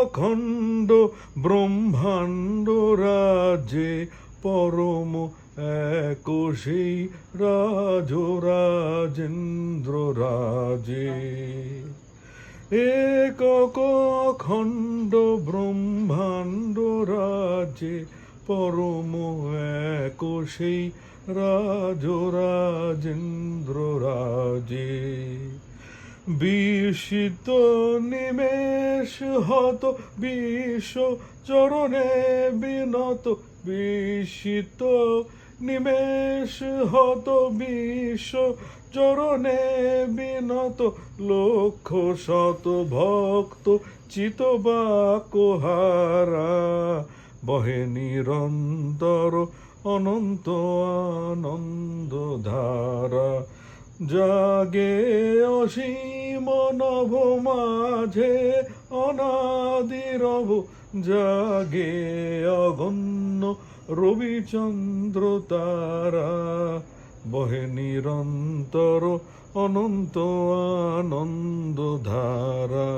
অখণ্ড ব্রহ্মাণ্ড রাজ্যে পরম এক সেই রাজেন্দ্র রাজে। একক অখণ্ড ব্রহ্মাণ্ড রাজ্যে পরম এক সেই রাজেন্দ্র রাজে। বিস্মিত নিমেষ হত বিশ্ব চরণে বিনত, বিস্মিত নিমেষ হত বিশ্ব চরণে বিনত, লক্ষ শত ভক্ত চিতবাকহারা, বহে নিরন্তর অনন্ত আনন্দ ধারা। জাগে অসীম নভ মাঝে অনাদি রব, জাগে অগণ্য রবিচন্দ্র তারা, বহে নিরন্তর অনন্ত আনন্দ ধারা।